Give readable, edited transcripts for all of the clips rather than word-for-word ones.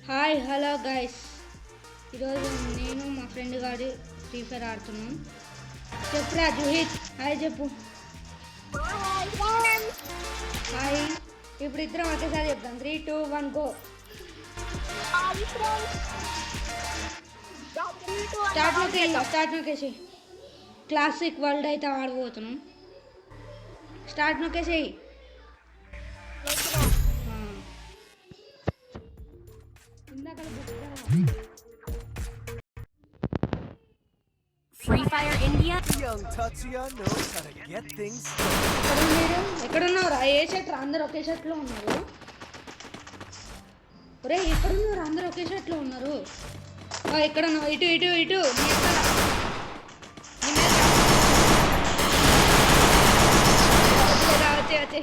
Hi hello guys, ఈరోజు నేను మా ఫ్రెండ్ గారి ఫ్రీ ఫైర్ ఆడుతున్నాం. చెప్పురా జుహిత్, హాయ్ చెప్పు. హాయ్. ఇప్పుడు ఇద్దరం ఒకేసారి చెప్తాం. 3, 2, 1 గో. స్టార్ట్ నొక్కేసి క్లాసిక్ వరల్డ్ అయితే ఆడబోతున్నాం. Start నొక్కేసేయి. Free Fire India. Young Tatsuya knows how to get things ఎక్కడున్నావురా? ఏ షర్ట్ రా? అందరు ఒకే షర్ట్లో ఉన్నారు. ఒరే ఎక్కడున్నారు? అందరు ఒకే షర్ట్లో ఉన్నారు. ఎక్కడున్నావు? ఇటు ఇటు ఇటు వచ్చే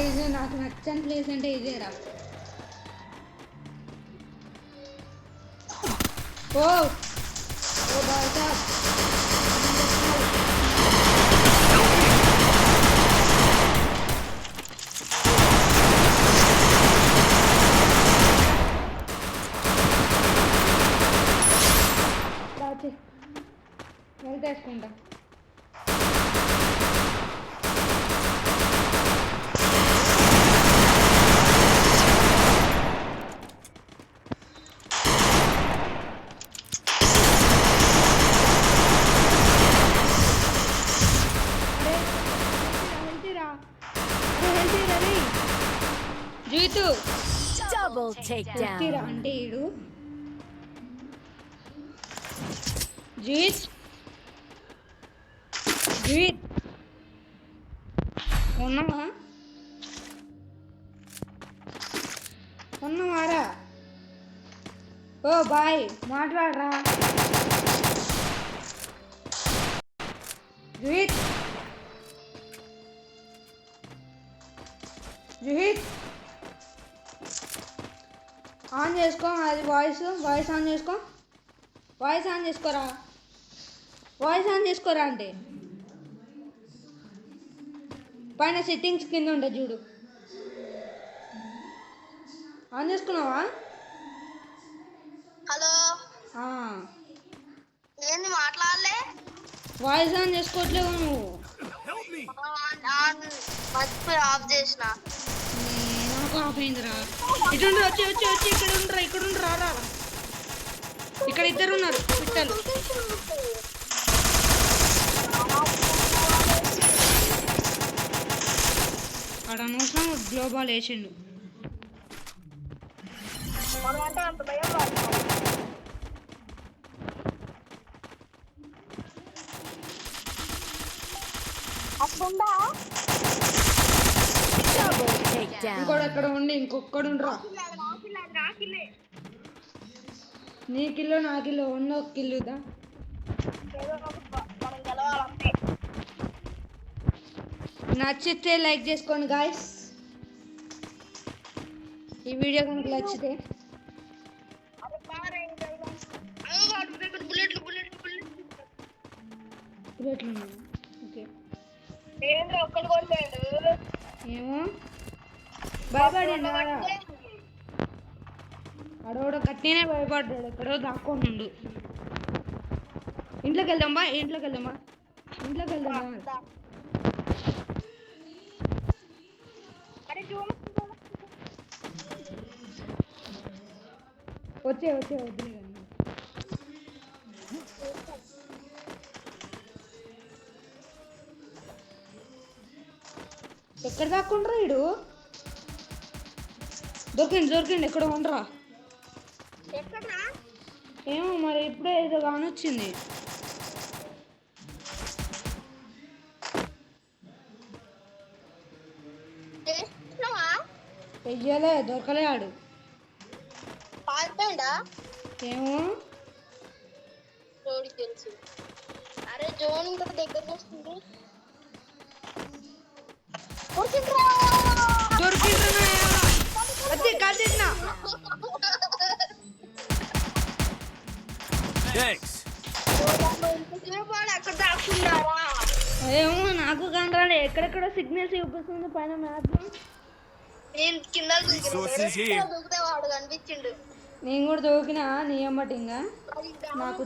ఇది నాకు నచ్చని ప్లేస్ అంటే ఇదేరా. ఓ బాగా వెళ్తేసుకుంటా. Double takedown. అంటే ఈడు జీత్ ఉన్నావారా? ఓ బాయ్ మాట్లాడరా. జుహిత్ ఆన్ చేసుకో. అది వాయిస్ ఆన్ చేసుకో. వాయిస్ ఆన్ చేసుకోరా అంటే పైన సెట్టింగ్స్ కింద ఉంటుంది చూడు. ఆన్ చేసుకున్నావా? హలో, ఏంది మాట్లాడలే? వాయిస్ ఆన్ చేసుకోవట్లేవు నువ్వు. ఆఫ్ చేసిన. నాకు ఆఫ్ అయిందిరా. ఇటు వచ్చి ఇక్కడ ఉండరా. ఇక్కడ ఇద్దరు ఉన్నారు పిట్టలు. అక్కడ అనవసరం గ్లోబాల్ వేసిండు. ఇంకోటి ఎక్కడ ఉండి ఇంకొక్కడు ఉండరా. నీ కిలో నా కిలో ఉన్న ఒక కిల్లుదా. నచ్చితే లైక్ చేసుకోండి గాయస్. ఈ వీడియో కనుక నచ్చితే బుల్లెట్లు ఓకే. ఏమో భయపడండి. ఆడోడ గట్టినే భయపడ్డాడు. ఎక్కడో దాక్కోండు. ఇంట్లోకి వెళ్దామా. వచ్చే వద్దు. ఎక్కడ దాక్కుండ్రా వీడు? దొరికింది. ఎక్కడ ఉండరా? ఏమో మరి ఇప్పుడే ఏదో కానొచ్చింది. వెయ్యలే, దొరకలే ఆడు. ఏమో తెలుసు. అరే జోన్ ఇంకా దగ్గర వస్తుంది. Thanks. ఏమో నా నాకు కానీ ఎక్కడెక్కడ సిగ్నల్స్ చూపిస్తుంది పైన మ్యాప్ నేను కింద Resources here. దూకితే వాడు కనిపించిండు. నేను కూడా దూకినా నీ అమ్మటి ఇంకా నాకు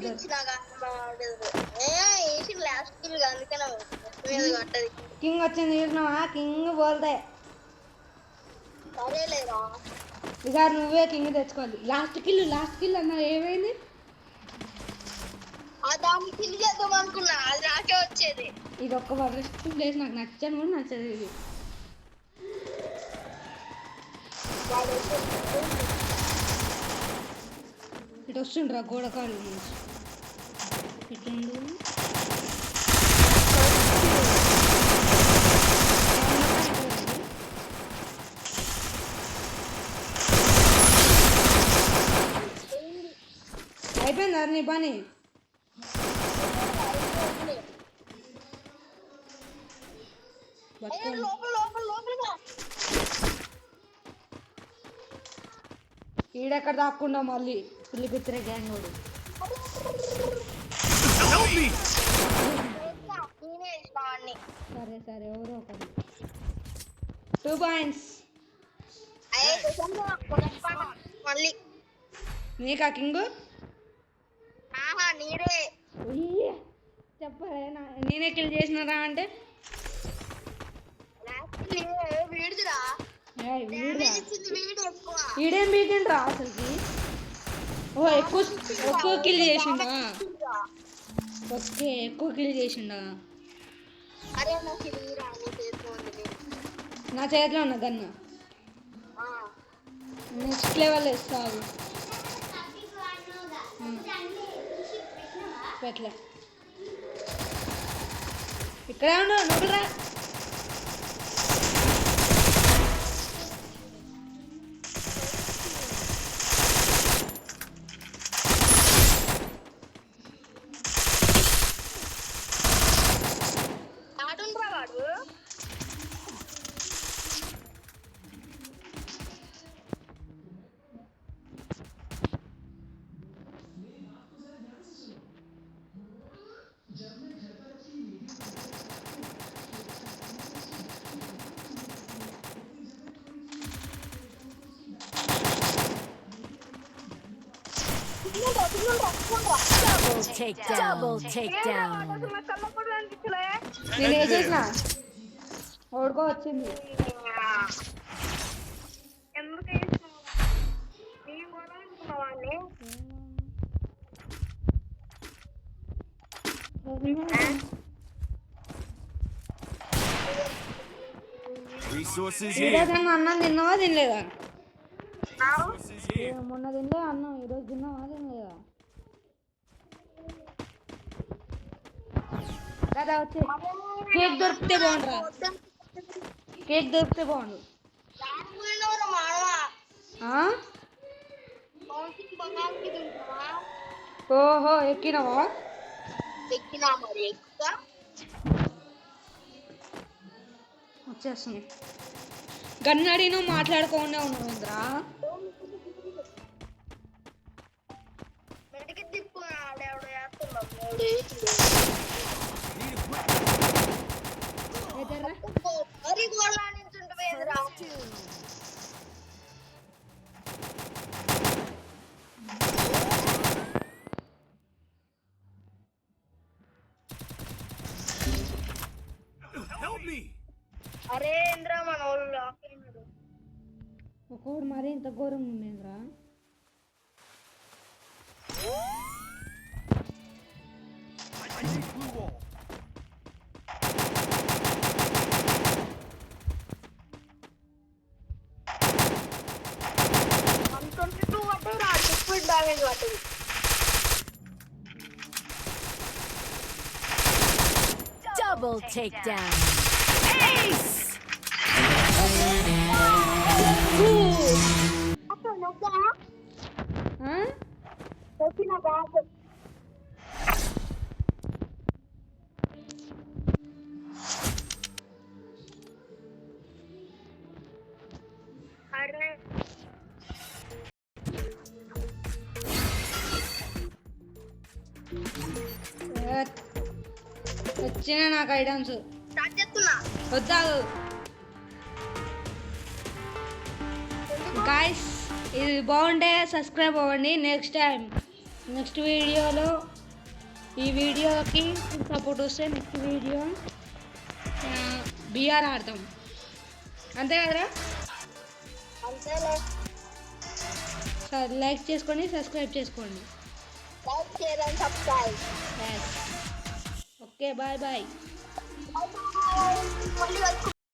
లాస్ట్ కిల్ అందుకనే కట్టది. కింగ్ వచ్చింది చూసినావా కింగ్ బోల్దే సరేలేరా ఇక నువ్వే కింగ్ తెచ్చుకోవాలి లాస్ట్ కిల్ అన్నా ఏమైంది దాన్ని కిల్ చేద్దాం అనుకున్నా అది నాకే వచ్చేది. ఇది ఒక్క వరస్ట్ ప్లేస్ నాకు నచ్చాను కూడా నచ్చదు ఇది ఇటు వస్తుండ్రా గోడకాళ్ళు నుంచి ఇటుండు అయిపోయింది నీ పని ఈడెక్కడ దాక్కుండా మళ్ళీ పిల్లి పిత్రే గ్యాంగ్ కూడా సరే ఎవరో ఒకటి 2 పాయింట్స్ మళ్ళీ నీకా కింగ్ నీరే చెప్పలే నేనే కిల్ చేసినారా అంటే వీడురా ఈడేం బీకిండ్రా అసలుకి ఓ ఎక్కువ కిల్ చేసిండా ఓకే ఎక్కువ కిల్ చేసిండా నా చేతిలో ఉన్న గన్ను నెక్స్ట్ లెవెల్ ఇస్తావు పెట్టలే ఇక్కడ ఉండు నువ్వురా Double takedown. నేను ఏం చేసిన ఓడుకో వచ్చింది Resources ఈరోజు here. అన్నం తిన్నావా తినలేదా Resources here. మొన్న తినలే అన్నం ఈరోజు తిన్నావా తినలేదా కదా వచ్చి కేక్ దొరికితే బాగుండ్రా కేక్ దొరికితే బాగుండు ఓహో ఎక్కినావా ఎక్కినా మరి ఎక్కువ వచ్చేస్తుంది గన్నడి నువ్వు మాట్లాడుకోకుండా ఉన్నావు ఇంద్రా మెడికి తిప్పు ఆడేవాడు మరి గోళ్ళ నుంచి ఉంటుందిరా Help me. అరే ఇంద్రా మన వాళ్ళు లాక్ అయినాడు ఒక్కోడు మరి ఇంత ఘోరంగా ఉండేంద్రా I need blue wall. అంటుంటూ అంటే నా చెప్పు డామేజ్ పట్టింది Double takedown. Ace! అసలు నొక్కా ఆ? నొక్కిన బాగా అరే వచ్చిన నాకు ఐటమ్స్ స్టార్ట్ చేస్తున్నా వద్దా గాయస్, ఇది బాగుంటే సబ్స్క్రైబ్ అవ్వండి. నెక్స్ట్ వీడియోలో ఈ వీడియోకి సపోర్ట్ వస్తే నెక్స్ట్ వీడియో బిఆర్ ఆడతాం, అంతే కదరా? అంతేలే. లైక్ చేసుకోండి, సబ్స్క్రైబ్ చేసుకోండి. Like share and subscribe. Okay, bye bye. మళ్ళీ కలుసుకుందాం.